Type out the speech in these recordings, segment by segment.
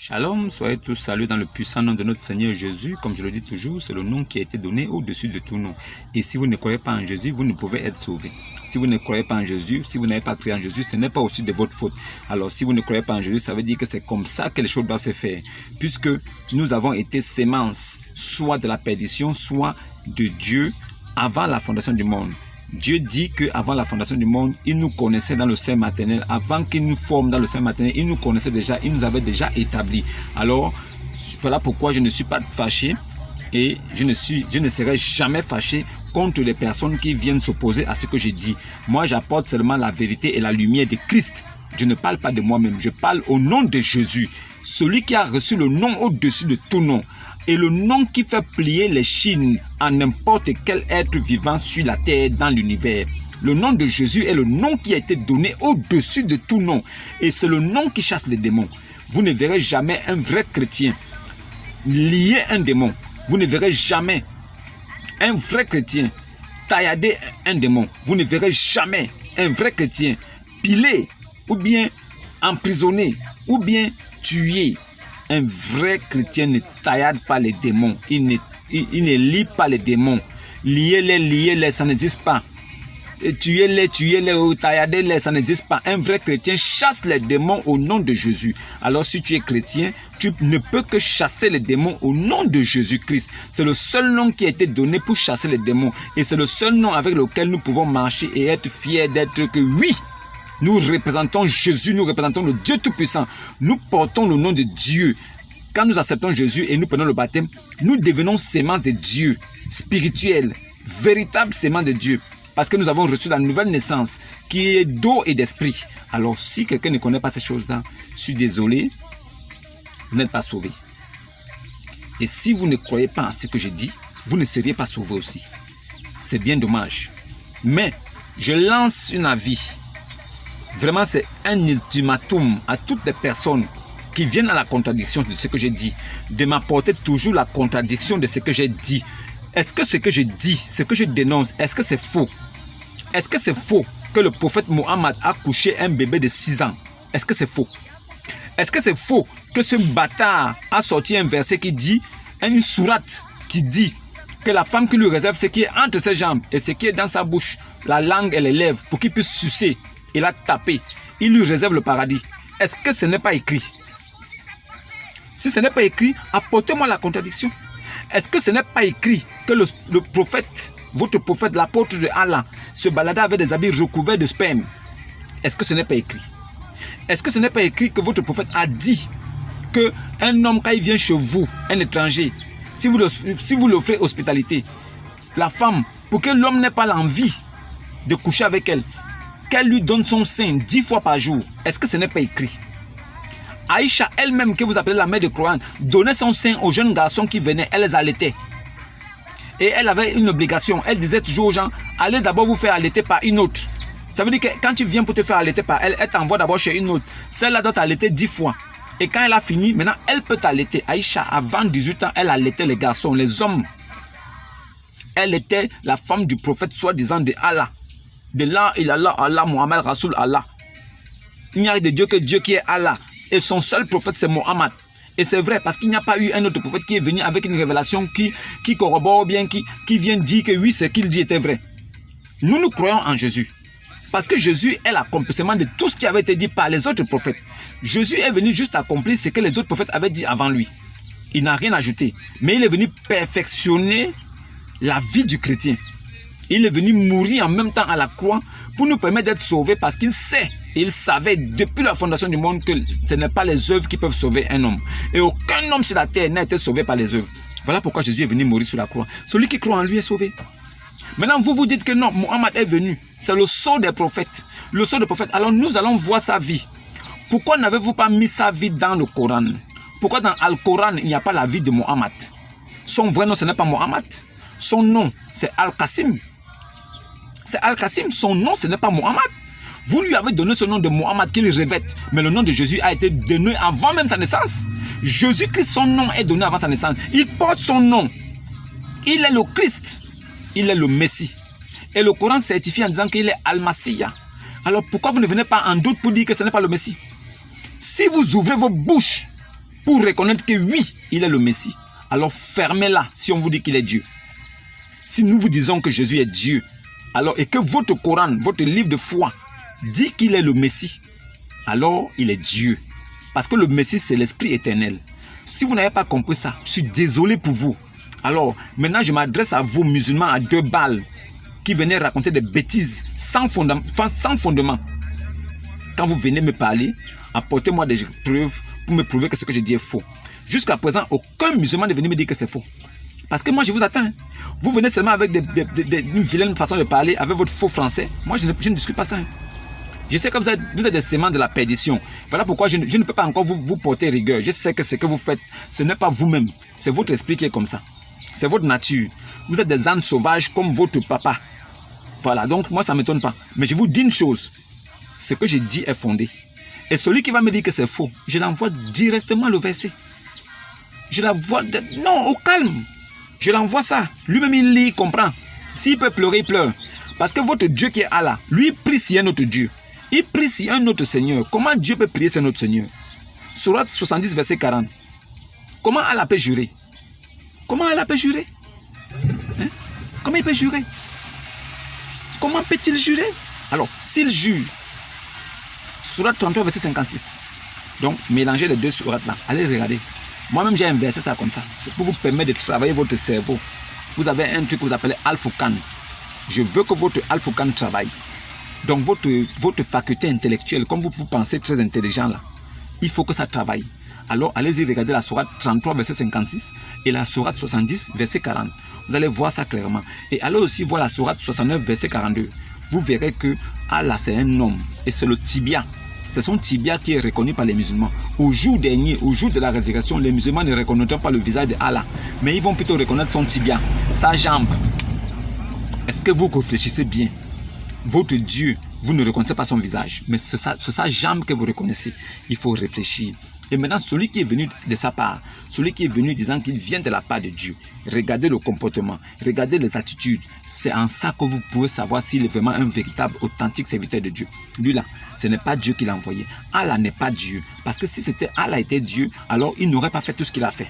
Shalom, soyez tous salués dans le puissant nom de notre Seigneur Jésus. Comme je le dis toujours, c'est le nom qui a été donné au-dessus de tout nom. Et si vous ne croyez pas en Jésus, vous ne pouvez être sauvés. Si vous ne croyez pas en Jésus, si vous n'avez pas cru en Jésus, ce n'est pas aussi de votre faute. Alors si vous ne croyez pas en Jésus, ça veut dire que c'est comme ça que les choses doivent se faire. Puisque nous avons été sémences, soit de la perdition, soit de Dieu avant la fondation du monde. Dieu dit qu'avant la fondation du monde, il nous connaissait dans le sein maternel. Avant qu'il nous forme dans le sein maternel, il nous connaissait déjà, il nous avait déjà établi. Alors, voilà pourquoi je ne suis pas fâché et je ne serai jamais fâché contre les personnes qui viennent s'opposer à ce que je dis. Moi, j'apporte seulement la vérité et la lumière de Christ. Je ne parle pas de moi-même, je parle au nom de Jésus. Celui qui a reçu le nom au-dessus de tout nom. Et le nom qui fait plier les chines à n'importe quel être vivant sur la terre, dans l'univers. Le nom de Jésus est le nom qui a été donné au-dessus de tout nom. Et c'est le nom qui chasse les démons. Vous ne verrez jamais un vrai chrétien lier un démon. Vous ne verrez jamais un vrai chrétien taillader un démon. Vous ne verrez jamais un vrai chrétien piler ou bien emprisonner ou bien tuer. Un vrai chrétien ne taillade pas les démons. Il ne lie pas les démons. Liez-les, ça n'existe pas. Tuez-les, ou tailladez-les, ça n'existe pas. Un vrai chrétien chasse les démons au nom de Jésus. Alors si tu es chrétien, tu ne peux que chasser les démons au nom de Jésus-Christ. C'est le seul nom qui a été donné pour chasser les démons. Et c'est le seul nom avec lequel nous pouvons marcher et être fiers d'être que oui, nous représentons Jésus, nous représentons le Dieu Tout-Puissant. Nous portons le nom de Dieu. Quand nous acceptons Jésus et nous prenons le baptême, nous devenons sémences de Dieu, spirituelles, véritables sémences de Dieu. Parce que nous avons reçu la nouvelle naissance qui est d'eau et d'esprit. Alors si quelqu'un ne connaît pas ces choses-là, je suis désolé, vous n'êtes pas sauvé. Et si vous ne croyez pas à ce que je dis, vous ne seriez pas sauvé aussi. C'est bien dommage. Mais je lance un avis. Vraiment, c'est un ultimatum à toutes les personnes qui viennent à la contradiction de ce que j'ai dit, de m'apporter toujours la contradiction de ce que j'ai dit. Est-ce que ce que je dis, ce que je dénonce, est-ce que c'est faux? Est-ce que c'est faux que le prophète Mohammed a couché un bébé de 6 ans? Est-ce que c'est faux? Est-ce que c'est faux que ce bâtard a sorti un verset qui dit, une sourate qui dit que la femme qui lui réserve ce qui est entre ses jambes et ce qui est dans sa bouche, la langue et les lèvres, pour qu'il puisse sucer et la taper, il lui réserve le paradis. Est-ce que ce n'est pas écrit? Si ce n'est pas écrit, apportez-moi la contradiction. Est-ce que ce n'est pas écrit que le prophète, votre prophète, l'apôtre de Allah, se balada avec des habits recouverts de sperme? Est-ce que ce n'est pas écrit? Est-ce que ce n'est pas écrit que votre prophète a dit qu'un homme, quand il vient chez vous, un étranger, si vous l'offrez hospitalité, la femme, pour que l'homme n'ait pas l'envie de coucher avec elle, qu'elle lui donne son sein 10 fois par jour? Est-ce que ce n'est pas écrit? Aïcha elle-même, que vous appelez la mère de Coran, donnait son sein aux jeunes garçons qui venaient, elle les allaitait. Et elle avait une obligation, elle disait toujours aux gens, allez d'abord vous faire allaiter par une autre. Ça veut dire que quand tu viens pour te faire allaiter par elle, elle t'envoie d'abord chez une autre. Celle-là doit t'allaiter 10 fois. Et quand elle a fini, maintenant elle peut t'allaiter. Aïcha, avant 18 ans, elle allaitait les garçons, les hommes. Elle était la femme du prophète soi-disant de Allah. De là, il Allah, Allah, Mohammed, Rasoul, Allah. Il n'y a de Dieu que Dieu qui est Allah. Et son seul prophète, c'est Mohammed. Et c'est vrai, parce qu'il n'y a pas eu un autre prophète qui est venu avec une révélation qui corrobore bien, qui vient dire que oui, ce qu'il dit était vrai. Nous croyons en Jésus. Parce que Jésus est l'accomplissement de tout ce qui avait été dit par les autres prophètes. Jésus est venu juste accomplir ce que les autres prophètes avaient dit avant lui. Il n'a rien ajouté. Mais il est venu perfectionner la vie du chrétien. Il est venu mourir en même temps à la croix pour nous permettre d'être sauvés parce qu'il sait, et il savait depuis la fondation du monde que ce n'est pas les œuvres qui peuvent sauver un homme. Et aucun homme sur la terre n'a été sauvé par les œuvres. Voilà pourquoi Jésus est venu mourir sur la croix. Celui qui croit en lui est sauvé. Maintenant, vous dites que non, Mohammed est venu. C'est le sceau des prophètes. Le sceau des prophètes. Alors nous allons voir sa vie. Pourquoi n'avez-vous pas mis sa vie dans le Coran? Pourquoi dans Al-Coran, il n'y a pas la vie de Mohammed? Son vrai nom, ce n'est pas Mohammed. Son nom, c'est Al-Qasim. C'est Al-Qasim, son nom, ce n'est pas Mohammed. Vous lui avez donné ce nom de Mohammed qu'il revête. Mais le nom de Jésus a été donné avant même sa naissance. Jésus-Christ, son nom est donné avant sa naissance. Il porte son nom. Il est le Christ. Il est le Messie. Et le Coran certifie en disant qu'il est Al-Masiyah. Alors pourquoi vous ne venez pas en doute pour dire que ce n'est pas le Messie? Si vous ouvrez vos bouches pour reconnaître que oui, il est le Messie, alors fermez-la si on vous dit qu'il est Dieu. Si nous vous disons que Jésus est Dieu, alors et que votre Coran, votre livre de foi, dit qu'il est le Messie, alors il est Dieu. Parce que le Messie, c'est l'Esprit éternel. Si vous n'avez pas compris ça, je suis désolé pour vous. Alors, maintenant, je m'adresse à vous, musulmans à 2 balles, qui venaient raconter des bêtises sans fondement. Quand vous venez me parler, apportez-moi des preuves pour me prouver que ce que je dis est faux. Jusqu'à présent, aucun musulman n'est venu me dire que c'est faux. Parce que moi, je vous attends. Vous venez seulement avec une vilaine façon de parler, avec votre faux français. Moi, je ne discute pas ça. Je sais que vous êtes des séments de la perdition. Voilà pourquoi je ne peux pas encore vous porter rigueur. Je sais que ce que vous faites, ce n'est pas vous-même. C'est votre esprit qui est comme ça. C'est votre nature. Vous êtes des ânes sauvages comme votre papa. Voilà, donc moi, ça ne m'étonne pas. Mais je vous dis une chose. Ce que je dis est fondé. Et celui qui va me dire que c'est faux, je l'envoie directement le verset. Je l'envoie... Non, au calme. Je l'envoie ça. Lui-même, il lit, il comprend. S'il peut pleurer, il pleure. Parce que votre Dieu qui est Allah, lui, il prie si un autre Dieu. Il prie si un autre Seigneur. Comment Dieu peut prier si un autre Seigneur? Sourate 70, verset 40. Comment Allah peut jurer? Comment Allah peut jurer? Hein? Comment il peut jurer? Comment peut-il jurer? Alors, s'il jure, Sourate 33, verset 56. Donc, mélangez les 2 sourates là. Allez regarder. Moi-même, j'ai inversé ça comme ça. C'est pour vous permettre de travailler votre cerveau. Vous avez un truc que vous appelez Al-Furqan. Je veux que votre Al-Furqan travaille. Donc, votre faculté intellectuelle, comme vous pensez très intelligent là, il faut que ça travaille. Alors, allez-y regarder la sourate 33, verset 56 et la sourate 70, verset 40. Vous allez voir ça clairement. Et allez aussi voir la sourate 69, verset 42. Vous verrez que Allah, c'est un homme et c'est le tibia. C'est son tibia qui est reconnu par les musulmans. Au jour dernier, au jour de la résurrection, les musulmans ne reconnaîtront pas le visage de Allah, mais ils vont plutôt reconnaître son tibia, sa jambe. Est-ce que vous réfléchissez bien? Votre Dieu, vous ne reconnaissez pas son visage, mais c'est sa jambe que vous reconnaissez. Il faut réfléchir. Et maintenant, celui qui est venu de sa part, celui qui est venu disant qu'il vient de la part de Dieu, regardez le comportement, regardez les attitudes. C'est en ça que vous pouvez savoir s'il est vraiment un véritable, authentique serviteur de Dieu. Lui là, ce n'est pas Dieu qui l'a envoyé. Allah n'est pas Dieu. Parce que si Allah était Dieu, alors il n'aurait pas fait tout ce qu'il a fait.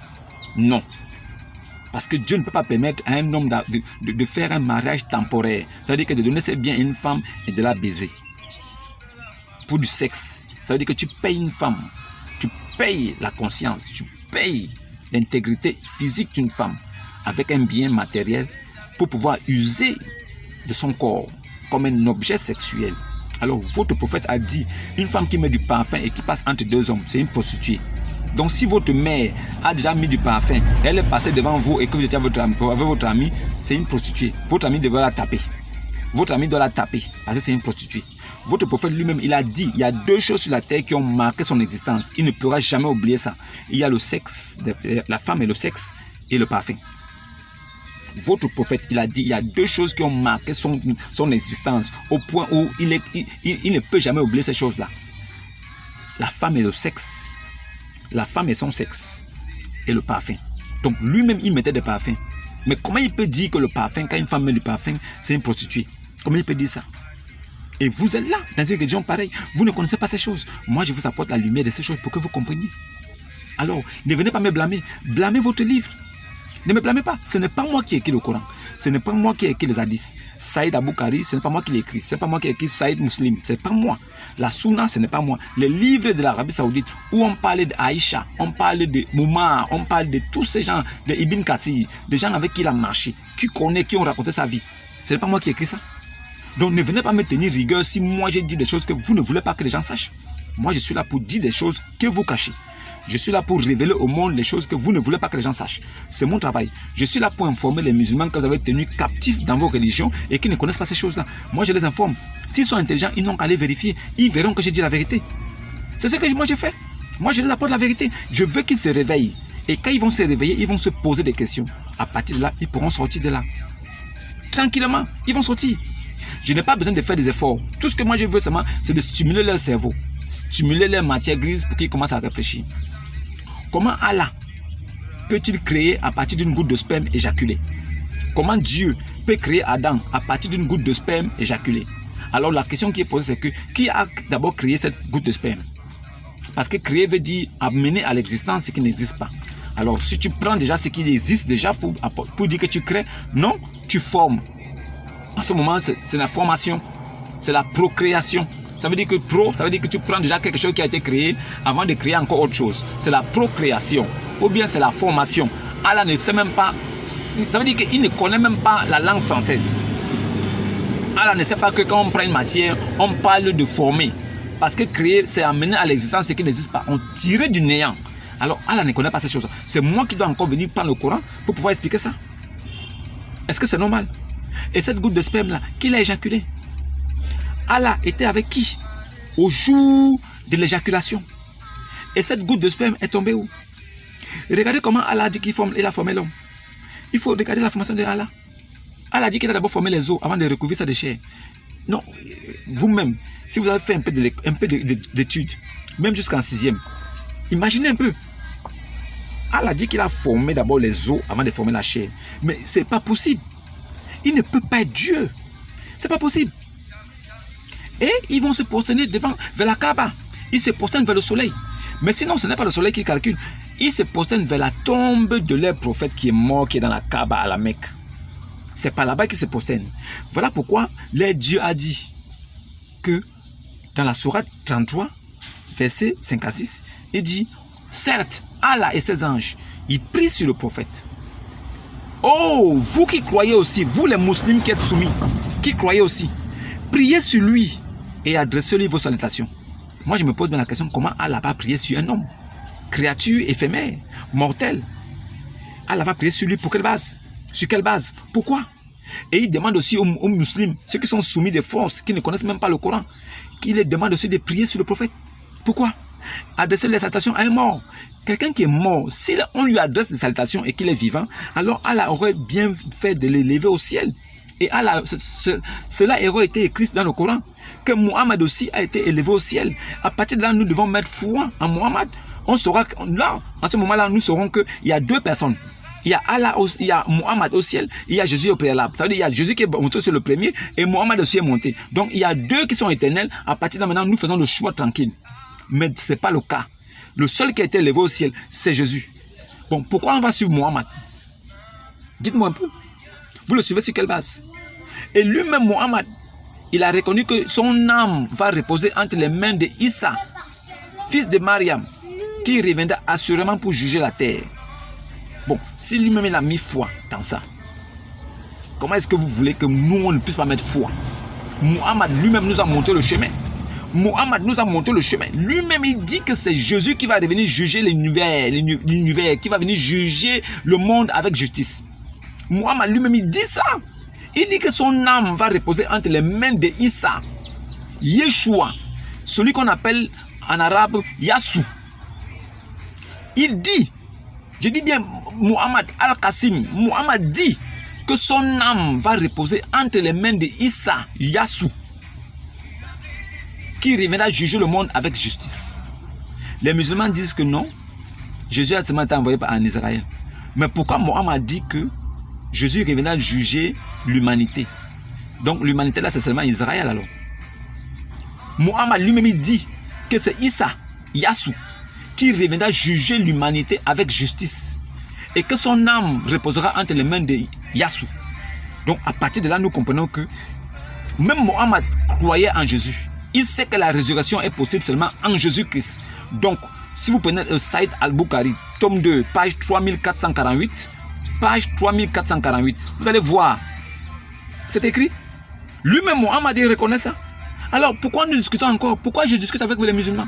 Non. Parce que Dieu ne peut pas permettre à un homme de faire un mariage temporaire. Ça veut dire que de donner ses biens à une femme et de la baiser. Pour du sexe. Ça veut dire que tu payes une femme. Tu payes la conscience. Tu payes l'intégrité physique d'une femme avec un bien matériel pour pouvoir user de son corps comme un objet sexuel. Alors votre prophète a dit, une femme qui met du parfum et qui passe entre 2 hommes, c'est une prostituée. Donc si votre mère a déjà mis du parfum, elle est passée devant vous et que vous étiez avec votre ami, c'est une prostituée. Votre ami devrait la taper. Votre ami doit la taper parce que c'est une prostituée. Votre prophète lui-même, il a dit, il y a 2 choses sur la terre qui ont marqué son existence. Il ne pourra jamais oublier ça. Il y a le sexe, la femme et le sexe et le parfum. Votre prophète, il a dit, il y a 2 choses qui ont marqué son existence au point où il ne peut jamais oublier ces choses-là. La femme et le sexe. La femme et son sexe. Et le parfum. Donc lui-même, il mettait des parfums. Mais comment il peut dire que le parfum, quand une femme met du parfum, c'est une prostituée? Comment il peut dire ça? Et vous êtes là, dans une région pareille. Vous ne connaissez pas ces choses. Moi, je vous apporte la lumière de ces choses pour que vous compreniez. Alors, ne venez pas me blâmer. Blâmez votre livre. Ne me blâmez pas. Ce n'est pas moi qui ai écrit le Coran. Ce n'est pas moi qui ai écrit les hadiths. Saïd Aboukari, ce n'est pas moi qui l'ai écrit. Ce n'est pas moi qui ai écrit Saïd Muslim. Ce n'est pas moi. La Sunna, ce n'est pas moi. Les livres de l'Arabie Saoudite, où on parlait d'Aïcha, on parlait de Moumar, on parle de tous ces gens, de Ibn Kathir, des gens avec qui il a marché, qui connaît, qui ont raconté sa vie. Ce n'est pas moi qui ai écrit ça. Donc ne venez pas me tenir rigueur si moi j'ai dit des choses que vous ne voulez pas que les gens sachent. Moi je suis là pour dire des choses que vous cachez. Je suis là pour révéler au monde les choses que vous ne voulez pas que les gens sachent. C'est mon travail. Je suis là pour informer les musulmans que vous avez tenus captifs dans vos religions et qui ne connaissent pas ces choses-là. Moi je les informe. S'ils sont intelligents, ils n'ont qu'à aller vérifier. Ils verront que j'ai dit la vérité. C'est ce que moi j'ai fait. Moi je les apporte la vérité. Je veux qu'ils se réveillent. Et quand ils vont se réveiller, ils vont se poser des questions. À partir de là, ils pourront sortir de là. Tranquillement, ils vont sortir. Je n'ai pas besoin de faire des efforts. Tout ce que moi je veux seulement, c'est de stimuler leur cerveau. Stimuler leur matière grise pour qu'ils commencent à réfléchir. Comment Allah peut-il créer à partir d'une goutte de sperme éjaculée? Comment Dieu peut créer Adam à partir d'une goutte de sperme éjaculée? Alors la question qui est posée, c'est que qui a d'abord créé cette goutte de sperme? Parce que créer veut dire amener à l'existence ce qui n'existe pas. Alors, si tu prends déjà ce qui existe déjà pour dire que tu crées, non, tu formes. En ce moment, c'est la formation, c'est la procréation. Ça veut dire que ça veut dire que tu prends déjà quelque chose qui a été créé avant de créer encore autre chose. C'est la procréation. Ou bien c'est la formation. Allah ne sait même pas, ça veut dire qu'il ne connaît même pas la langue française. Allah ne sait pas que quand on prend une matière, on parle de former. Parce que créer, c'est amener à l'existence ce qui n'existe pas. On tire du néant. Alors Allah ne connaît pas ces choses. C'est moi qui dois encore venir prendre le Coran pour pouvoir expliquer ça. Est-ce que c'est normal? Et cette goutte de sperme là, qui l'a éjaculée? Allah était avec qui? Au jour de l'éjaculation. Et cette goutte de sperme est tombée où? Regardez comment Allah a dit qu'il a formé l'homme. Il faut regarder la formation de Allah. Allah a dit qu'il a d'abord formé les os avant de recouvrir ça de chair. Non, vous-même, si vous avez fait un peu d'études, même jusqu'en 6e, imaginez un peu. Allah a dit qu'il a formé d'abord les os avant de former la chair. Mais ce n'est pas possible. Il ne peut pas être Dieu. Ce n'est pas possible. Et ils vont se prosterner vers la Kaaba. Ils se prosternent vers le soleil. Mais sinon, ce n'est pas le soleil qui calcule. Ils se prosternent vers la tombe de leur prophète qui est mort, qui est dans la Kaaba à la Mecque. C'est pas là-bas qu'ils se prosternent. Voilà pourquoi leur Dieu a dit que dans la sourate 33, verset 5 à 6, il dit, certes, Allah et ses anges, ils prient sur le prophète. Oh, vous qui croyez aussi, vous les musulmans qui êtes soumis, qui croyez aussi, priez sur lui et adressez-lui vos salutations. Moi, je me pose bien la question, comment Allah va prier sur un homme? Créature éphémère, mortelle. Allah va prier sur lui pour quelle base? Sur quelle base? Pourquoi? Et il demande aussi aux musulmans, ceux qui sont soumis de force, qui ne connaissent même pas le Coran, qu'il les demande aussi de prier sur le prophète. Pourquoi? Adresser les salutations à un mort. Quelqu'un qui est mort, si on lui adresse des salutations et qu'il est vivant, alors Allah aurait bien fait de l'élever au ciel. Et Allah, cela aurait été écrit dans le Coran, que Muhammad aussi a été élevé au ciel. À partir de là, nous devons mettre foi en Muhammad. On saura, là, en ce moment-là, nous saurons qu'il y a deux personnes. Il y a Allah, il y a Muhammad au ciel, il y a Jésus au préalable. Ça veut dire qu'il y a Jésus qui est monté sur le premier et Muhammad aussi est monté. Donc il y a deux qui sont éternels. À partir de là, maintenant, nous faisons le choix tranquille. Mais ce n'est pas le cas. Le seul qui a été élevé au ciel, c'est Jésus. Bon, pourquoi on va suivre Muhammad? Dites-moi un peu. Vous le suivez sur quelle base? Et lui-même, Muhammad, il a reconnu que son âme va reposer entre les mains de Issa, fils de Mariam, qui reviendra assurément pour juger la terre. Bon, si lui-même il a mis foi dans ça, comment est-ce que vous voulez que nous, on ne puisse pas mettre foi? Muhammad lui-même nous a montré le chemin. Muhammad nous a montré le chemin. Lui-même, il dit que c'est Jésus qui va venir juger l'univers, qui va venir juger le monde avec justice. Muhammad lui-même, il dit ça. Il dit que son âme va reposer entre les mains de Issa, Yeshua, celui qu'on appelle en arabe Yassou. Il dit, je dis bien Muhammad Al-Qasim, Muhammad dit que son âme va reposer entre les mains de Issa, Yassou, qui reviendra juger le monde avec justice. Les musulmans disent que non, Jésus a seulement été envoyé en Israël. Mais pourquoi Muhammad dit que Jésus reviendra juger l'humanité? Donc l'humanité là c'est seulement Israël alors. Muhammad lui-même dit que c'est Issa, Yassou, qui reviendra juger l'humanité avec justice. Et que son âme reposera entre les mains de Yassou. Donc à partir de là nous comprenons que même Muhammad croyait en Jésus. Il sait que la résurrection est possible seulement en Jésus-Christ. Donc, si vous prenez Saïd Al-Bukhari, tome 2, page 3448, vous allez voir, c'est écrit. Lui-même, Muhammad, il reconnaît ça. Alors, pourquoi nous discutons encore? Pourquoi je discute avec vous les musulmans?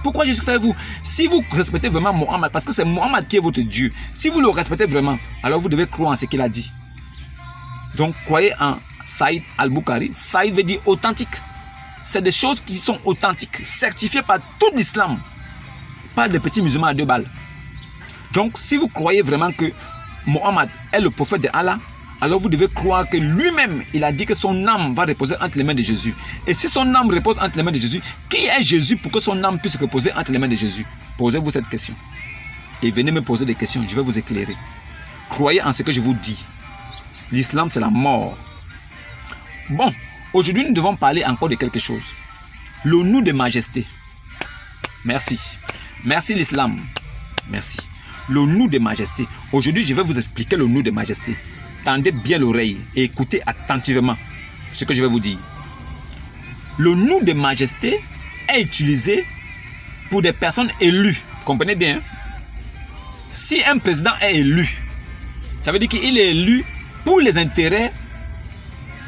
Pourquoi je discute avec vous? Si vous respectez vraiment Muhammad, parce que c'est Muhammad qui est votre Dieu, si vous le respectez vraiment, alors vous devez croire en ce qu'il a dit. Donc, croyez en Saïd Al-Bukhari. Saïd veut dire authentique. C'est des choses qui sont authentiques, certifiées par tout l'islam, pas des petits musulmans à 2 balles. Donc, si vous croyez vraiment que Mohammed est le prophète de Allah, alors vous devez croire que lui-même, il a dit que son âme va reposer entre les mains de Jésus. Et si son âme repose entre les mains de Jésus, qui est Jésus pour que son âme puisse reposer entre les mains de Jésus? Posez-vous cette question. Et venez me poser des questions, je vais vous éclairer. Croyez en ce que je vous dis. L'islam, c'est la mort. Bon. Aujourd'hui, nous devons parler encore de quelque chose. Le nom de majesté. Merci. Merci l'islam. Merci. Le nous de majesté. Aujourd'hui, je vais vous expliquer le nous de majesté. Tendez bien l'oreille et écoutez attentivement ce que je vais vous dire. Le nous de majesté est utilisé pour des personnes élues. Comprenez bien. Si un président est élu, ça veut dire qu'il est élu pour les intérêts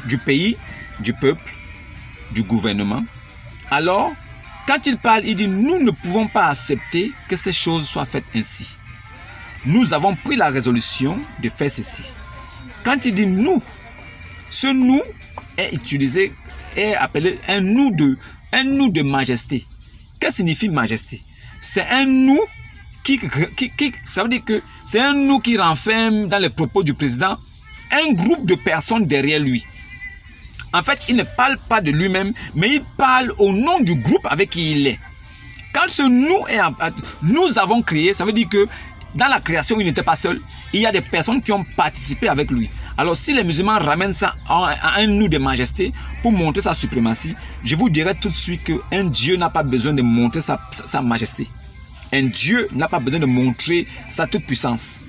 du pays, du peuple, du gouvernement. Alors, quand il parle, il dit, nous ne pouvons pas accepter que ces choses soient faites ainsi. Nous avons pris la résolution de faire ceci. Quand il dit nous, ce nous est utilisé, est appelé un nous de majesté. Qu'est-ce que signifie majesté? C'est un nous ça veut dire que c'est un nous qui renferme dans les propos du président un groupe de personnes derrière lui. En fait, il ne parle pas de lui-même, mais il parle au nom du groupe avec qui il est. Quand ce nous avons créé, ça veut dire que dans la création, il n'était pas seul. Il y a des personnes qui ont participé avec lui. Alors, si les musulmans ramènent ça à un nous de majesté pour montrer sa suprématie, je vous dirai tout de suite qu'un Dieu n'a pas besoin de montrer sa majesté. Un Dieu n'a pas besoin de montrer sa toute-puissance.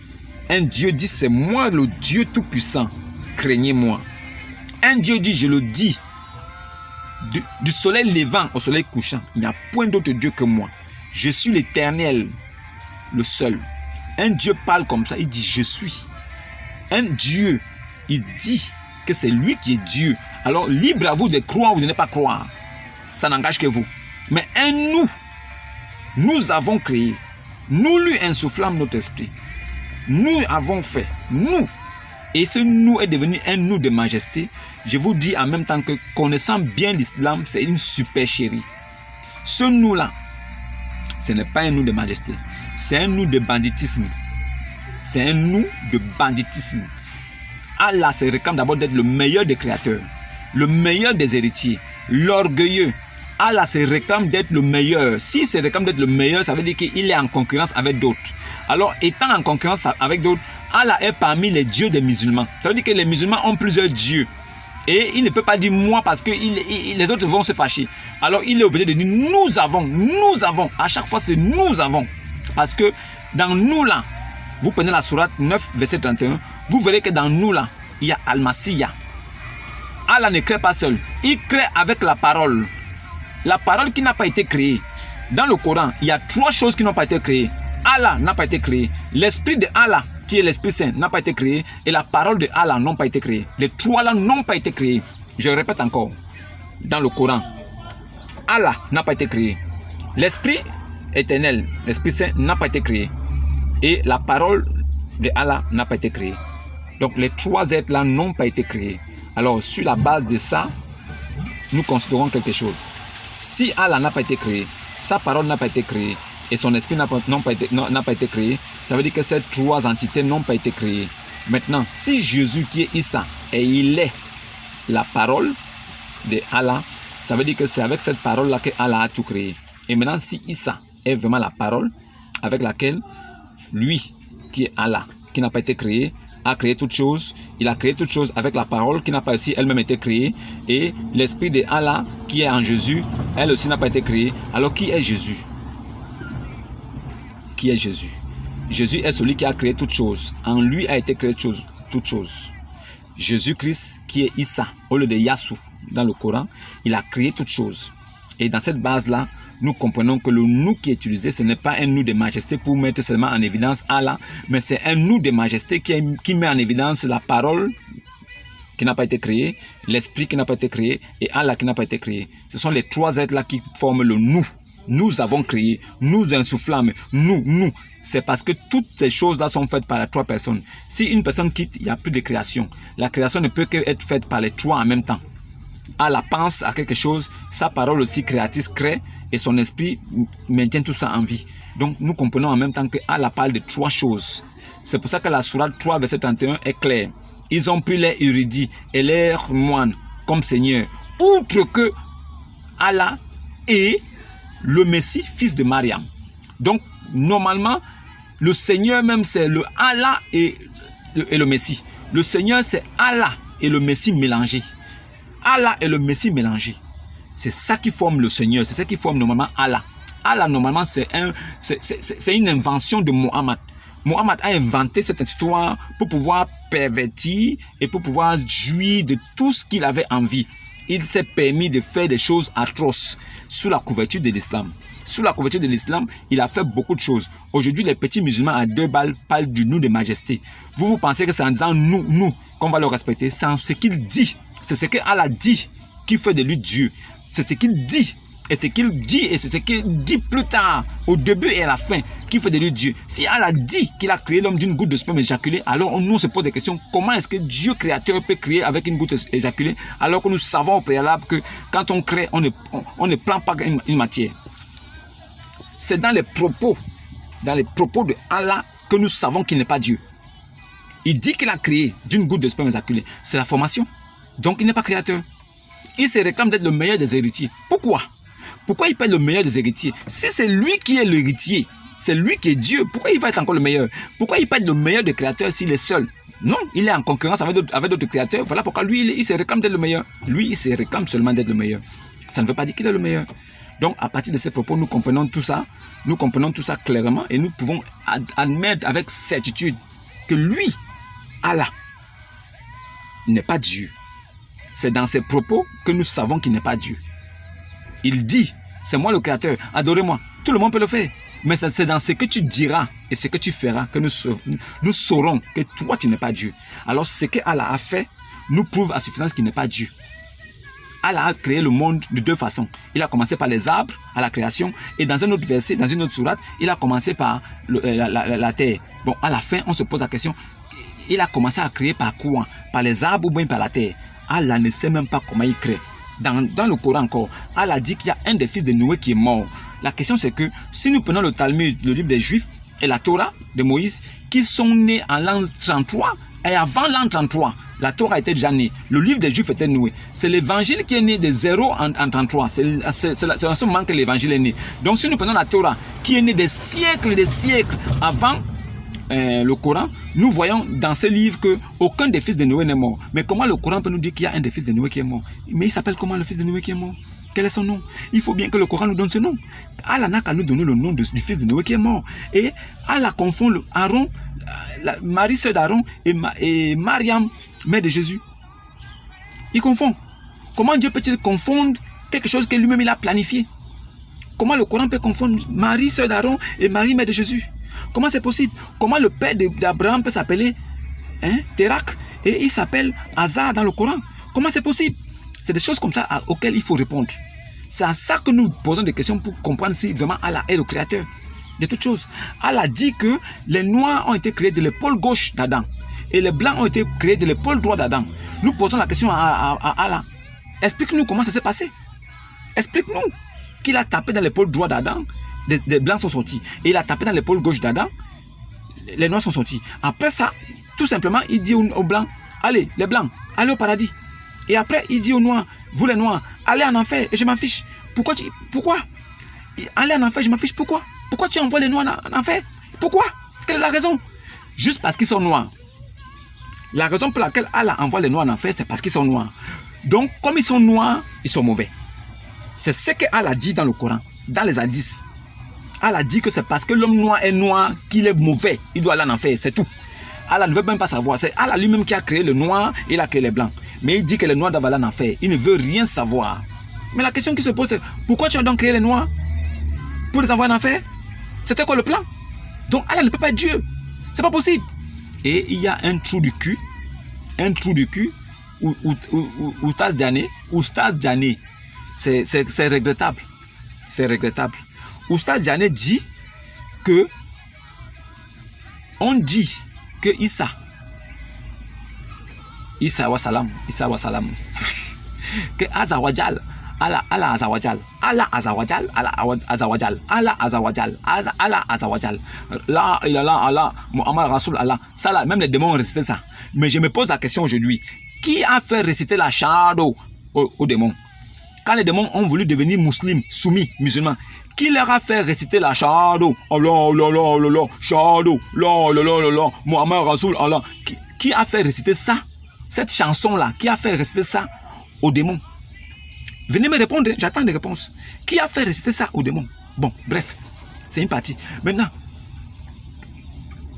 Un Dieu dit, c'est moi le Dieu tout-puissant. Craignez-moi. Un Dieu dit, je le dis, du soleil levant au soleil couchant, il n'y a point d'autre Dieu que moi. Je suis l'Éternel, le seul. Un Dieu parle comme ça, il dit, je suis. Un Dieu, il dit que c'est lui qui est Dieu. Alors, libre à vous de croire ou de ne pas croire. Ça n'engage que vous. Mais nous avons créé. Nous lui insufflons notre esprit. Nous avons fait. Nous. Et ce nous est devenu un nous de majesté. Je vous dis en même temps que connaissant bien l'islam, c'est une super chérie. Ce nous-là, ce n'est pas un nous de majesté. C'est un nous de banditisme. C'est un nous de banditisme. Allah se réclame d'abord d'être le meilleur des créateurs, le meilleur des héritiers, l'orgueilleux. Allah se réclame d'être le meilleur. S'il se réclame d'être le meilleur, ça veut dire qu'il est en concurrence avec d'autres. Alors, étant en concurrence avec d'autres, Allah est parmi les dieux des musulmans. Ça veut dire que les musulmans ont plusieurs dieux. Et il ne peut pas dire moi parce que les autres vont se fâcher. Alors, il est obligé de dire nous avons. À chaque fois, c'est nous avons. Parce que dans nous là, vous prenez la sourate 9, verset 31, vous verrez que dans nous là, il y a Al-Masiyah. Allah ne crée pas seul. Il crée avec la parole. La parole qui n'a pas été créée. Dans le Coran, il y a 3 choses qui n'ont pas été créées. Allah n'a pas été créé. L'esprit de Allah, qui est l'Esprit Saint, n'a pas été créé. Et la parole de Allah n'ont pas été créées. Les 3 là n'ont pas été créés. Je le répète encore. Dans le Coran, Allah n'a pas été créé. L'Esprit éternel, l'Esprit Saint n'a pas été créé. Et la parole de Allah n'a pas été créée. Donc les 3 êtres là n'ont pas été créés. Alors sur la base de ça, nous considérons quelque chose. Si Allah n'a pas été créé, sa parole n'a pas été créée et son esprit n'a pas été créé, ça veut dire que ces 3 entités n'ont pas été créées. Maintenant, si Jésus qui est Issa et il est la parole de Allah, ça veut dire que c'est avec cette parole-là que Allah a tout créé. Et maintenant, si Issa est vraiment la parole avec laquelle lui, qui est Allah, qui n'a pas été créé, a créé toutes choses. Il a créé toutes choses avec la parole qui n'a pas aussi elle-même été créée. Et l'esprit de Allah qui est en Jésus, elle aussi n'a pas été créée. Alors qui est Jésus? Qui est Jésus? Jésus est celui qui a créé toutes choses. En lui a été créé toutes choses. Jésus-Christ qui est Issa, au lieu de Yassou dans le Coran, il a créé toutes choses. Et dans cette base-là, nous comprenons que le nous qui est utilisé, ce n'est pas un nous de majesté pour mettre seulement en évidence Allah, mais c'est un nous de majesté qui met en évidence la parole qui n'a pas été créée, l'esprit qui n'a pas été créé et Allah qui n'a pas été créé. Ce sont les 3 êtres-là qui forment le nous. Nous avons créé, nous insufflons, nous. C'est parce que toutes ces choses-là sont faites par les 3 personnes. Si une personne quitte, il n'y a plus de création. La création ne peut qu'être faite par les 3 en même temps. Allah pense à quelque chose, sa parole aussi créatrice crée et son esprit maintient tout ça en vie. Donc nous comprenons en même temps que Allah parle de 3 choses. C'est pour ça que la sourate 3 verset 31 est claire. Ils ont pris les érudits et les moines comme Seigneur, outre que Allah est le Messie, fils de Mariam. Donc normalement, le Seigneur même c'est le Allah et le Messie. Le Seigneur c'est Allah et le Messie mélangé. Allah et le Messie mélangé. C'est ça qui forme le Seigneur. C'est ça qui forme normalement Allah. Allah, normalement, c'est une invention de Mohammed. Mohammed a inventé cette histoire pour pouvoir pervertir et pour pouvoir jouir de tout ce qu'il avait envie. Il s'est permis de faire des choses atroces sous la couverture de l'islam. Sous la couverture de l'islam, il a fait beaucoup de choses. Aujourd'hui, les petits musulmans à 2 balles parlent du nous de majesté. Vous pensez que c'est en disant nous, qu'on va le respecter. C'est en ce qu'il dit. C'est ce qu'Allah dit qui fait de lui Dieu. C'est ce qu'il dit. Et ce qu'il dit, et c'est ce qu'il dit plus tard, au début et à la fin, qui fait de lui Dieu. Si Allah dit qu'il a créé l'homme d'une goutte de sperme éjaculée, alors nous on se pose des questions. Comment est-ce que Dieu créateur peut créer avec une goutte éjaculée, alors que nous savons au préalable que quand on crée, on ne prend pas une matière. C'est dans les propos de Allah que nous savons qu'il n'est pas Dieu. Il dit qu'il a créé d'une goutte de sperme éjaculée. C'est la formation. Donc il n'est pas créateur. Il se réclame d'être le meilleur des héritiers. Pourquoi? Pourquoi il peut être le meilleur des héritiers? Si c'est lui qui est l'héritier, c'est lui qui est Dieu, pourquoi il va être encore le meilleur? Pourquoi il peut être le meilleur des créateurs s'il est seul? Non, il est en concurrence avec d'autres créateurs. Voilà pourquoi lui, il se réclame d'être le meilleur. Lui, il se réclame seulement d'être le meilleur. Ça ne veut pas dire qu'il est le meilleur. Donc, à partir de ces propos, nous comprenons tout ça. Nous comprenons tout ça clairement et nous pouvons admettre avec certitude que lui, Allah, n'est pas Dieu. C'est dans ses propos que nous savons qu'il n'est pas Dieu. Il dit, c'est moi le créateur, adorez-moi. Tout le monde peut le faire. Mais c'est dans ce que tu diras et ce que tu feras que nous saurons que toi, tu n'es pas Dieu. Alors, ce que Allah a fait nous prouve à suffisance qu'il n'est pas Dieu. Allah a créé le monde de 2 façons. Il a commencé par les arbres à la création et dans un autre verset, dans une autre sourate, il a commencé par la terre. Bon, à la fin, on se pose la question, il a commencé à créer par quoi? Par les arbres ou bien par la terre? Allah ne sait même pas comment il crée. Dans le Coran encore, Allah dit qu'il y a un des fils de Noé qui est mort. La question c'est que si nous prenons le Talmud, le livre des Juifs et la Torah de Moïse, qui sont nés en l'an 33 et avant l'an 33, la Torah était déjà née. Le livre des Juifs était noué. C'est l'évangile qui est né de 0 en 33. C'est en ce moment que l'évangile est né. Donc si nous prenons la Torah qui est née des siècles avant le Coran, nous voyons dans ce livre qu'aucun des fils de Noé n'est mort. Mais comment le Coran peut nous dire qu'il y a un des fils de Noé qui est mort? Mais il s'appelle comment le fils de Noé qui est mort? Quel est son nom? Il faut bien que le Coran nous donne ce nom. Allah n'a qu'à nous donner le nom du fils de Noé qui est mort. Et Allah confond Aaron, Marie sœur d'Aaron et Mariam, mère de Jésus. Il confond. Comment Dieu peut-il confondre quelque chose que lui-même il a planifié? Comment le Coran peut confondre Marie sœur d'Aaron et Marie mère de Jésus? Comment c'est possible? Comment le père d'Abraham peut s'appeler Térak et il s'appelle Hazar dans le Coran? Comment c'est possible? C'est des choses comme ça auxquelles il faut répondre. C'est à ça que nous posons des questions pour comprendre si vraiment Allah est le créateur de toutes choses. Allah dit que les noirs ont été créés de l'épaule gauche d'Adam et les blancs ont été créés de l'épaule droite d'Adam. Nous posons la question à Allah. Explique-nous comment ça s'est passé. Explique-nous qu'il a tapé dans l'épaule droite d'Adam. Les blancs sont sortis. Et il a tapé dans l'épaule gauche d'Adam. Les noirs sont sortis. Après ça, tout simplement, il dit aux blancs, allez, les blancs, allez au paradis. Et après, il dit aux noirs, vous les noirs, allez en enfer et je m'en fiche. Pourquoi allez en enfer, je m'en fiche. Pourquoi? Pourquoi tu envoies les noirs en enfer? Pourquoi? Quelle est la raison? Juste parce qu'ils sont noirs. La raison pour laquelle Allah envoie les noirs en enfer, c'est parce qu'ils sont noirs. Donc, comme ils sont noirs, ils sont mauvais. C'est ce que Allah dit dans le Coran, dans les hadiths. Allah dit que c'est parce que l'homme noir est noir qu'il est mauvais. Il doit aller en enfer, c'est tout. Allah ne veut même pas savoir. C'est Allah lui-même qui a créé le noir et il a créé les blancs. Mais il dit que les noirs doivent aller en enfer. Il ne veut rien savoir. Mais la question qui se pose, c'est pourquoi tu as donc créé les noirs? Pour les envoyer en enfer? C'était quoi le plan? Donc Allah ne peut pas être Dieu. C'est pas possible. Et il y a un trou du cul. Un trou du cul. Oustaz Diané. C'est regrettable. C'est regrettable. Oustaz Diané dit que on dit que Issa wassalam que Azawajal Allah Azawajal là il a là Allah Muhammad Rasoul Allah ça même les démons ont récité ça. Mais je me pose la question aujourd'hui, qui a fait réciter la shadow aux démons? Quand les démons ont voulu devenir musulmans, soumis, musulmans, qui leur a fait réciter la shadow? Allah, shadow, la, Muhammad Rasoul, Allah. Qui a fait réciter ça? Cette chanson-là, qui a fait réciter ça aux démons? Venez me répondre, j'attends des réponses. Qui a fait réciter ça aux démons? Bon, bref, c'est une partie. Maintenant,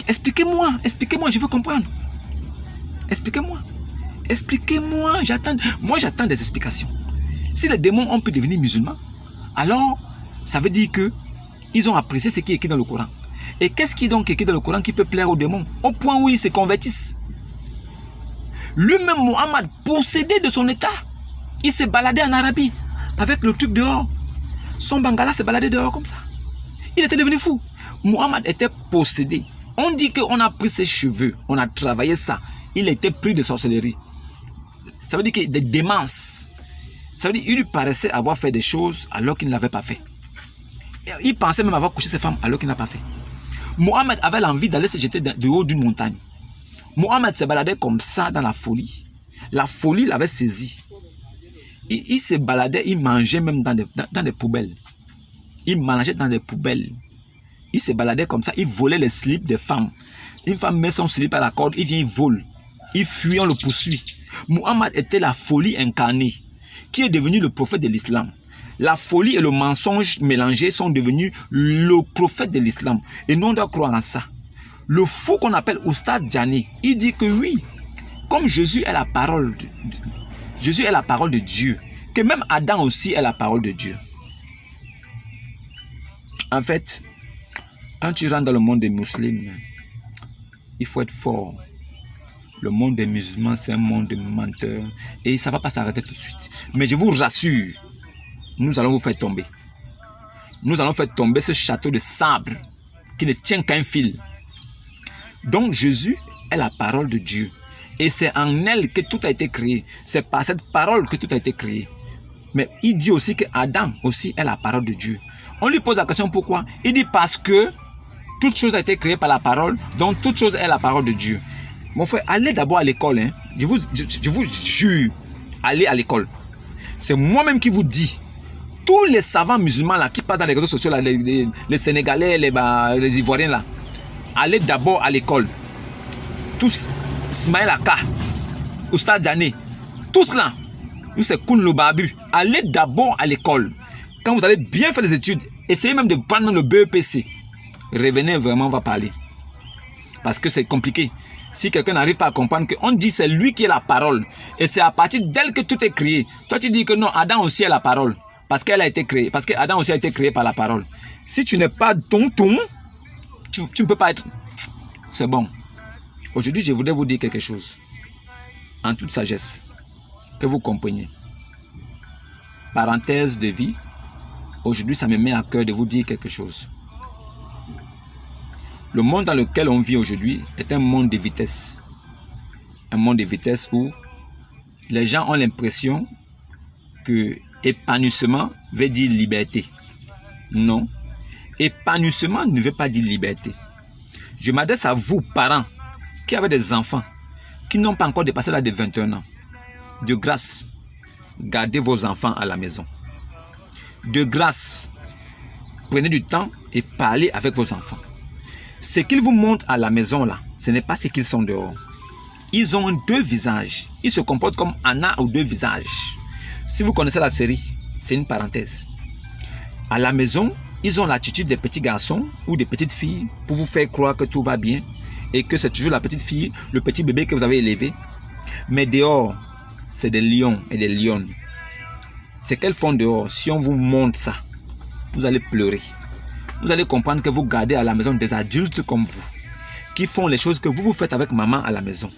expliquez-moi, je veux comprendre. Expliquez-moi, j'attends des explications. Si les démons ont pu devenir musulmans, alors ça veut dire que ils ont apprécié ce qui est écrit dans le Coran. Et qu'est-ce qui est donc écrit dans le Coran qui peut plaire aux démons au point où ils se convertissent? Lui-même, Mohammed, possédé de son état, il s'est baladé en Arabie avec le truc dehors. Son bangala s'est baladé dehors comme ça. Il était devenu fou. Mohammed était possédé. On dit qu'on a pris ses cheveux, on a travaillé ça. Il était pris de sorcellerie. Ça veut dire que des démences. Ça veut dire qu'il lui paraissait avoir fait des choses alors qu'il ne l'avait pas fait. Il pensait même avoir couché ses femmes alors qu'il n'a pas fait. Mohammed avait l'envie d'aller se jeter de haut d'une montagne. Mohammed se baladait comme ça dans la folie. La folie l'avait saisi. Il se baladait, il mangeait même dans des poubelles. Il mangeait dans des poubelles. Il se baladait comme ça, il volait les slips des femmes. Une femme met son slip à la corde, il vient, il vole. Il fuit, on le poursuit. Mohammed était la folie incarnée, qui est devenu le prophète de l'islam. La folie et le mensonge mélangés sont devenus le prophète de l'islam. Et nous, on doit croire en ça. Le fou qu'on appelle Oustaz Djani, il dit que oui, comme Jésus est la parole de Dieu, que même Adam aussi est la parole de Dieu. En fait, quand tu rentres dans le monde des musulmans, il faut être fort. Le monde des musulmans, c'est un monde de menteurs. Et ça ne va pas s'arrêter tout de suite. Mais je vous rassure, nous allons vous faire tomber. Nous allons faire tomber ce château de sabre qui ne tient qu'à un fil. Donc Jésus est la parole de Dieu. Et c'est en elle que tout a été créé. C'est par cette parole que tout a été créé. Mais il dit aussi que Adam aussi est la parole de Dieu. On lui pose la question pourquoi? Il dit parce que toute chose a été créée par la parole, donc toute chose est la parole de Dieu. Mon frère, allez d'abord à l'école. Hein. Je vous jure, allez à l'école. C'est moi-même qui vous dis. Tous les savants musulmans là, qui passent dans les réseaux sociaux, là, les Sénégalais, les Ivoiriens, là, allez d'abord à l'école. Tous, Ismaël Aka, Oustaz Djani, tous là, c'est Koun Lobabu. Allez d'abord à l'école. Quand vous allez bien faire les études, essayez même de prendre le BEPC. Revenez vraiment, on va parler. Parce que c'est compliqué. Si quelqu'un n'arrive pas à comprendre qu'on dit c'est lui qui est la parole. Et c'est à partir d'elle que tout est créé. Toi tu dis que non, Adam aussi est la parole. Parce qu'elle a été créée. Parce que Adam aussi a été créé par la parole. Si tu n'es pas tonton, tu ne peux pas être... C'est bon. Aujourd'hui, je voudrais vous dire quelque chose. En toute sagesse. Que vous compreniez. Parenthèse de vie. Aujourd'hui, ça me met à cœur de vous dire quelque chose. Le monde dans lequel on vit aujourd'hui est un monde de vitesse. Un monde de vitesse où les gens ont l'impression que épanouissement veut dire liberté. Non. Épanouissement ne veut pas dire liberté. Je m'adresse à vous, parents, qui avez des enfants, qui n'ont pas encore dépassé l'âge de 21 ans. De grâce, gardez vos enfants à la maison. De grâce, prenez du temps et parlez avec vos enfants. Ce qu'ils vous montrent à la maison là, ce n'est pas ce qu'ils sont dehors. Ils ont deux visages. Ils se comportent comme Anna aux deux visages. Si vous connaissez la série, c'est une parenthèse. À la maison, ils ont l'attitude des petits garçons ou des petites filles pour vous faire croire que tout va bien et que c'est toujours la petite fille, le petit bébé que vous avez élevé. Mais dehors, c'est des lions et des lionnes. Ce qu'elles font dehors, si on vous montre ça, vous allez pleurer. Vous allez comprendre que vous gardez à la maison des adultes comme vous, qui font les choses que vous faites avec maman à la maison.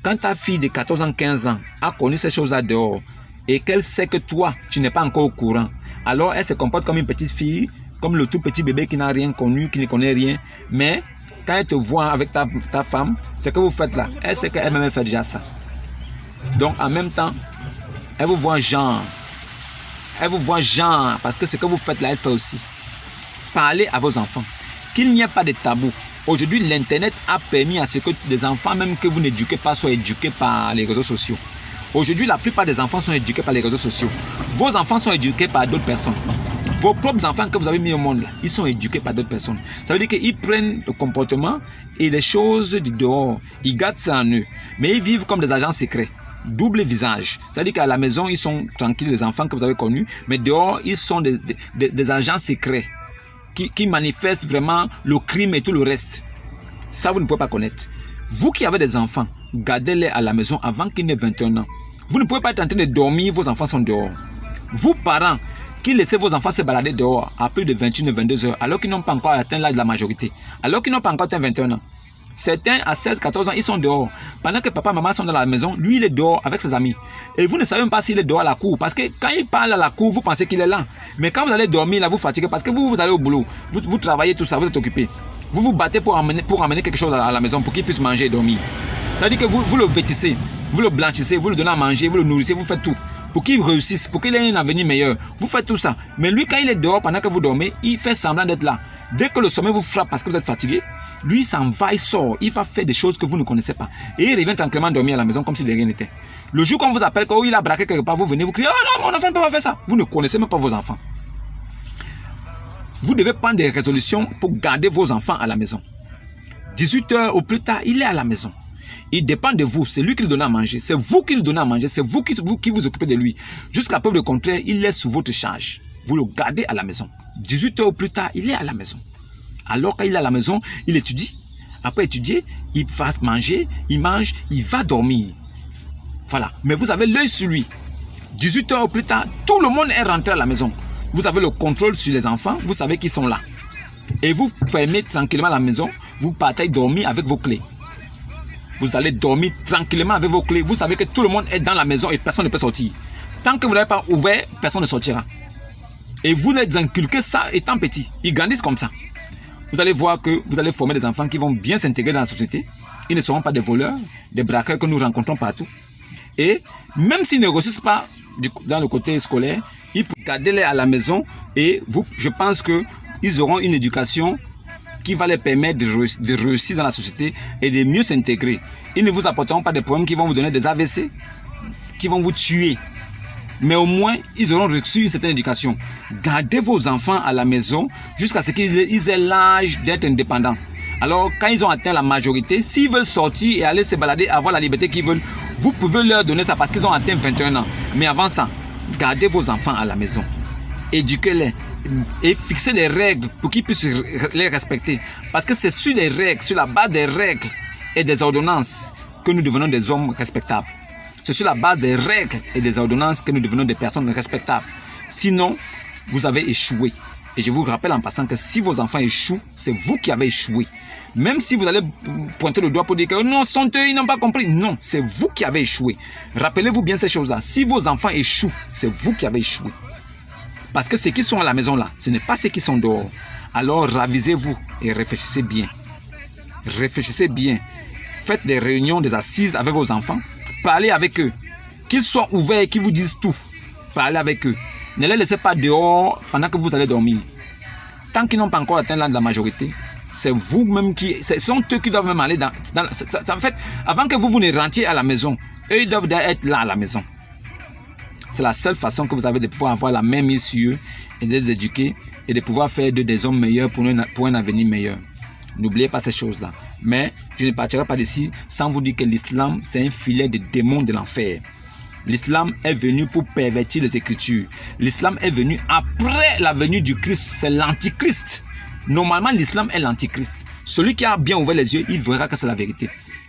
Quand ta fille de 14 ans, 15 ans a connu ces choses-là dehors et qu'elle sait que toi, tu n'es pas encore au courant, alors elle se comporte comme une petite fille, comme le tout petit bébé qui n'a rien connu, qui ne connaît rien. Mais quand elle te voit avec ta femme, ce que vous faites là, elle sait qu'elle-même fait déjà ça. Donc en même temps, elle vous voit genre. Elle vous voit genre, parce que ce que vous faites là, elle fait aussi. Parlez à vos enfants. Qu'il n'y ait pas de tabou. Aujourd'hui, l'Internet a permis à ce que des enfants, même que vous n'éduquez pas, soient éduqués par les réseaux sociaux. Aujourd'hui, la plupart des enfants sont éduqués par les réseaux sociaux. Vos enfants sont éduqués par d'autres personnes. Vos propres enfants que vous avez mis au monde, là, ils sont éduqués par d'autres personnes. Ça veut dire qu'ils prennent le comportement et les choses du dehors. Ils gardent ça en eux. Mais ils vivent comme des agents secrets. Double visage. Ça veut dire qu'à la maison, ils sont tranquilles, les enfants que vous avez connus. Mais dehors, ils sont des agents secrets. qui manifeste vraiment le crime et tout le reste. Ça, vous ne pouvez pas connaître. Vous qui avez des enfants, gardez-les à la maison avant qu'ils n'aient 21 ans. Vous ne pouvez pas être en train de dormir, vos enfants sont dehors. Vous, parents, qui laissez vos enfants se balader dehors à plus de 21 ou 22 heures, alors qu'ils n'ont pas encore atteint l'âge de la majorité, alors qu'ils n'ont pas encore atteint 21 ans. Certains, à 16, 14 ans, ils sont dehors. Pendant que papa et maman sont dans la maison, lui, il est dehors avec ses amis. Et vous ne savez même pas s'il est dehors à la cour. Parce que quand il parle à la cour, vous pensez qu'il est là. Mais quand vous allez dormir, là, vous fatiguez. Parce que vous allez au boulot. Vous travaillez tout ça, vous êtes occupé. Vous vous battez pour amener quelque chose à la maison pour qu'il puisse manger et dormir. Ça veut dire que vous le vêtissez, vous le blanchissez, vous le donnez à manger, vous le nourrissez, vous faites tout. Pour qu'il réussisse, pour qu'il ait un avenir meilleur. Vous faites tout ça. Mais lui, quand il est dehors, pendant que vous dormez, il fait semblant d'être là. Dès que le sommeil vous frappe parce que vous êtes fatigué, lui, il s'en va, il sort, il va faire des choses que vous ne connaissez pas. Et il revient tranquillement dormir à la maison comme si de rien n'était. Le jour qu'on vous appelle, quand il a braqué quelque part, vous venez, vous criez, oh non, mon enfant ne peut pas faire ça. Vous ne connaissez même pas vos enfants. Vous devez prendre des résolutions pour garder vos enfants à la maison. 18 heures au plus tard, il est à la maison. Il dépend de vous, c'est lui qui le donne à manger, c'est vous qui le donnez à manger, c'est vous qui vous occupez de lui. Jusqu'à preuve de contraire, il est sous votre charge. Vous le gardez à la maison. 18 heures au plus tard, il est à la maison. Alors quand il est à la maison, il étudie. Après étudier, il va manger, il mange, il va dormir. Voilà. Mais vous avez l'œil sur lui. 18 heures au plus tard, tout le monde est rentré à la maison. Vous avez le contrôle sur les enfants, vous savez qu'ils sont là. Et vous fermez tranquillement la maison, vous partez dormir avec vos clés. Vous allez dormir tranquillement avec vos clés. Vous savez que tout le monde est dans la maison et personne ne peut sortir. Tant que vous n'avez pas ouvert, personne ne sortira. Et vous les inculquez ça étant petit. Ils grandissent comme ça. Vous allez voir que vous allez former des enfants qui vont bien s'intégrer dans la société. Ils ne seront pas des voleurs, des braqueurs que nous rencontrons partout. Et même s'ils ne réussissent pas dans le côté scolaire, ils peuvent garder-les à la maison et je pense qu'ils auront une éducation qui va les permettre de réussir dans la société et de mieux s'intégrer. Ils ne vous apporteront pas des problèmes qui vont vous donner des AVC, qui vont vous tuer. Mais au moins, ils auront reçu une certaine éducation. Gardez vos enfants à la maison jusqu'à ce qu'ils aient l'âge d'être indépendants. Alors, quand ils ont atteint la majorité, s'ils veulent sortir et aller se balader, avoir la liberté qu'ils veulent, vous pouvez leur donner ça parce qu'ils ont atteint 21 ans. Mais avant ça, gardez vos enfants à la maison. Éduquez-les et fixez des règles pour qu'ils puissent les respecter. Parce que c'est sur les règles, sur la base des règles et des ordonnances que nous devenons des hommes respectables. C'est sur la base des règles et des ordonnances que nous devenons des personnes respectables. Sinon, vous avez échoué. Et je vous rappelle en passant que si vos enfants échouent, c'est vous qui avez échoué. Même si vous allez pointer le doigt pour dire que non, ils n'ont pas compris. Non, c'est vous qui avez échoué. Rappelez-vous bien ces choses-là. Si vos enfants échouent, c'est vous qui avez échoué. Parce que ceux qui sont à la maison là, ce n'est pas ceux qui sont dehors. Alors ravisez-vous et réfléchissez bien. Réfléchissez bien. Faites des réunions, des assises avec vos enfants. Parlez avec eux. Qu'ils soient ouverts et qu'ils vous disent tout. Parlez avec eux. Ne les laissez pas dehors pendant que vous allez dormir. Tant qu'ils n'ont pas encore atteint l'âge de la majorité, c'est vous-même ce sont eux qui doivent même aller en fait, avant que vous ne rentriez à la maison, eux ils doivent être là à la maison. C'est la seule façon que vous avez de pouvoir avoir la même mise sur eux et de les éduquer et de pouvoir faire d'eux des hommes meilleurs pour un avenir meilleur. N'oubliez pas ces choses-là. Mais je ne partirai pas d'ici sans vous dire que l'islam, c'est un filet de démons de l'enfer. L'islam est venu pour pervertir les Écritures. L'islam est venu après la venue du Christ. C'est l'antichrist. Normalement, l'islam est l'antichrist. Celui qui a bien ouvert les yeux, il verra que c'est la vérité.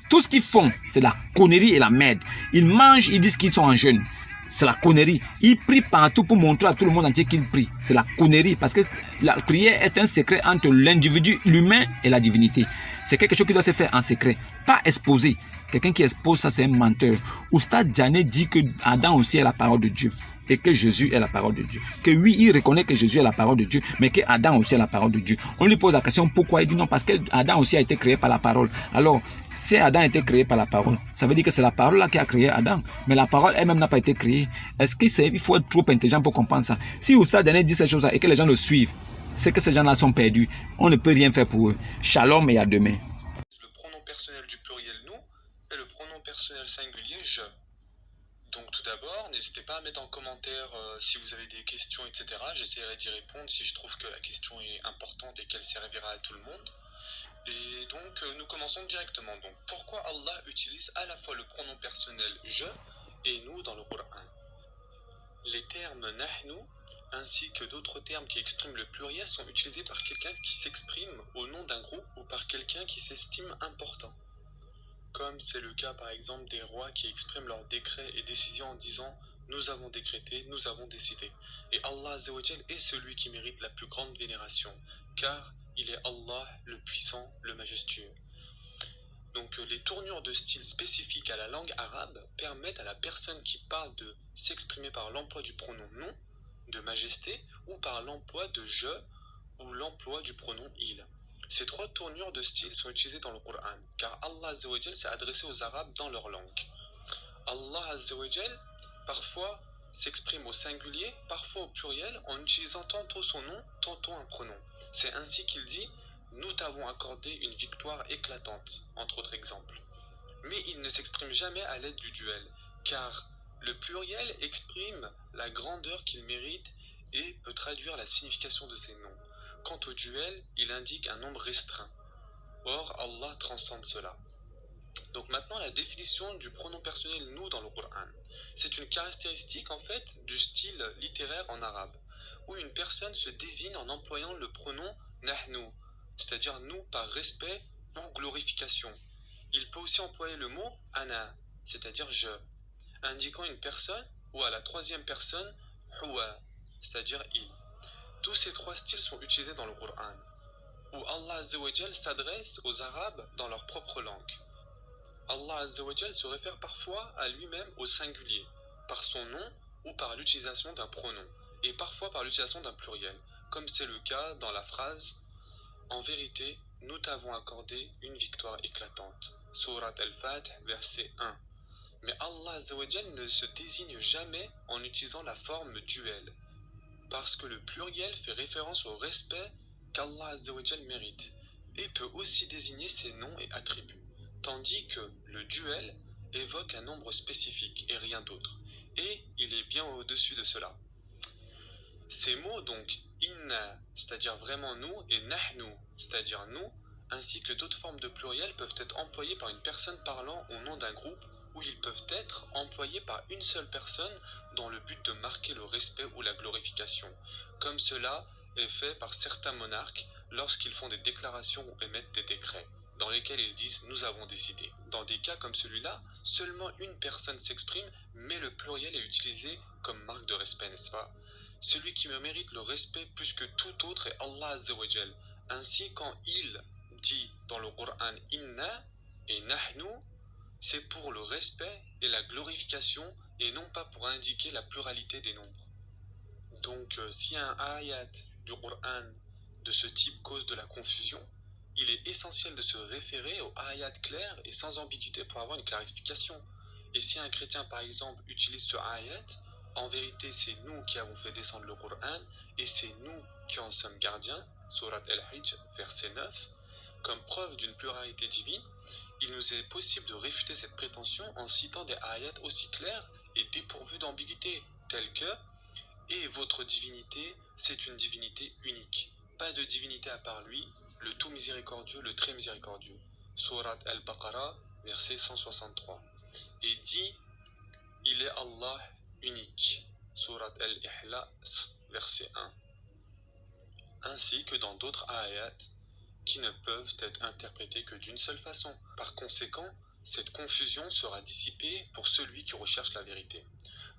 Tout ce qu'ils font, c'est la connerie et la merde. Ils mangent, ils disent qu'ils sont en jeûne. C'est la connerie. Ils prient partout pour montrer à tout le monde entier qu'ils prient. C'est la connerie parce que la prière est un secret entre l'individu, l'humain et la divinité. C'est quelque chose qui doit se faire en secret, pas exposé. Quelqu'un qui expose ça, c'est un menteur. Oustad Diané dit que Adam aussi est la parole de Dieu et que Jésus est la parole de Dieu. Que oui, il reconnaît que Jésus est la parole de Dieu, mais que Adam aussi est la parole de Dieu. On lui pose la question pourquoi, il dit non, parce que Adam aussi a été créé par la parole. Alors, si Adam a été créé par la parole, ça veut dire que c'est la parole là qui a créé Adam, mais la parole elle-même n'a pas été créée. Est-ce qu'il faut être trop intelligent pour comprendre ça? Si Oustad Diané dit ces choses-là et que les gens le suivent, c'est que ces gens-là sont perdus. On ne peut rien faire pour eux. Shalom et à demain. Le pronom personnel du pluriel nous et le pronom personnel singulier je. Donc tout d'abord, n'hésitez pas à mettre en commentaire si vous avez des questions, etc. J'essaierai d'y répondre si je trouve que la question est importante et qu'elle servira à tout le monde. Et donc nous commençons directement. Donc pourquoi Allah utilise à la fois le pronom personnel je et nous dans le Coran? Les termes nahnu ainsi que d'autres termes qui expriment le pluriel sont utilisés par quelqu'un qui s'exprime au nom d'un groupe ou par quelqu'un qui s'estime important. Comme c'est le cas par exemple des rois qui expriment leurs décrets et décisions en disant « Nous avons décrété, nous avons décidé ». Et Allah Azza wa Jal est celui qui mérite la plus grande vénération, car il est Allah le puissant, le majestueux. Donc les tournures de style spécifiques à la langue arabe permettent à la personne qui parle de s'exprimer par l'emploi du pronom non, de majesté, ou par l'emploi de je, ou l'emploi du pronom il. Ces trois tournures de style sont utilisées dans le Coran, car Allah Azza wa Jal s'est adressé aux Arabes dans leur langue. Allah Azza wa Jal, parfois, s'exprime au singulier, parfois au pluriel, en utilisant tantôt son nom, tantôt un pronom. C'est ainsi qu'il dit « Nous t'avons accordé une victoire éclatante », entre autres exemples. Mais il ne s'exprime jamais à l'aide du duel, car le pluriel exprime la grandeur qu'il mérite et peut traduire la signification de ses noms. Quant au duel, il indique un nombre restreint. Or, Allah transcende cela. Donc maintenant, la définition du pronom personnel nous dans le Coran. C'est une caractéristique en fait du style littéraire en arabe, où une personne se désigne en employant le pronom nahnu, c'est-à-dire nous par respect ou glorification. Il peut aussi employer le mot ana, c'est-à-dire je, indiquant une personne, ou à la troisième personne huwa, c'est-à-dire il. Tous ces trois styles sont utilisés dans le Coran, où Allah Azza wa Jal s'adresse aux Arabes dans leur propre langue. Allah Azza wa Jal se réfère parfois à lui-même au singulier, par son nom ou par l'utilisation d'un pronom, et parfois par l'utilisation d'un pluriel, comme c'est le cas dans la phrase « En vérité, nous t'avons accordé une victoire éclatante » Surat Al-Fatih, verset 1. Mais Allah Azza wa Jal ne se désigne jamais en utilisant la forme duel, parce que le pluriel fait référence au respect qu'Allah Azza wa Jal mérite, et peut aussi désigner ses noms et attributs, tandis que le duel évoque un nombre spécifique et rien d'autre, et il est bien au-dessus de cela. Ces mots donc, inna, c'est-à-dire vraiment nous, et nahnu, c'est-à-dire nous, ainsi que d'autres formes de pluriel peuvent être employés par une personne parlant au nom d'un groupe, ou ils peuvent être employés par une seule personne dans le but de marquer le respect ou la glorification, comme cela est fait par certains monarques lorsqu'ils font des déclarations ou émettent des décrets, dans lesquels ils disent « nous avons décidé ». Dans des cas comme celui-là, seulement une personne s'exprime, mais le pluriel est utilisé comme marque de respect, n'est-ce pas? Celui qui me mérite le respect plus que tout autre est Allah Azza wa Jal. Ainsi, quand il dit dans le Coran « inna » et « nahnu », c'est pour le respect et la glorification et non pas pour indiquer la pluralité des nombres. Donc si un ayat du Coran de ce type cause de la confusion, il est essentiel de se référer au ayat clair et sans ambiguïté pour avoir une clarification. Et si un chrétien par exemple utilise ce ayat, en vérité c'est nous qui avons fait descendre le Coran et c'est nous qui en sommes gardiens, Surat Al-Hijj, verset 9, comme preuve d'une pluralité divine, il nous est possible de réfuter cette prétention en citant des ayats aussi clairs et dépourvus d'ambiguïté, tels que « Et votre divinité, c'est une divinité unique. Pas de divinité à part lui, le tout miséricordieux, le très miséricordieux. » Surat Al-Baqarah, verset 163. Et dit « Il est Allah unique. » Surat Al-Ihlas, verset 1. Ainsi que dans d'autres ayats qui ne peuvent être interprétés que d'une seule façon. Par conséquent, cette confusion sera dissipée pour celui qui recherche la vérité.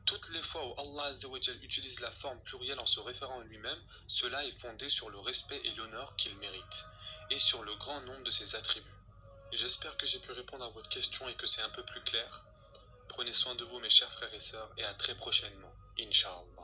Toutes les fois où Allah Azza wa Jal utilise la forme plurielle en se référant à lui-même, cela est fondé sur le respect et l'honneur qu'il mérite, et sur le grand nombre de ses attributs. J'espère que j'ai pu répondre à votre question et que c'est un peu plus clair. Prenez soin de vous mes chers frères et sœurs, et à très prochainement, Inch'Allah.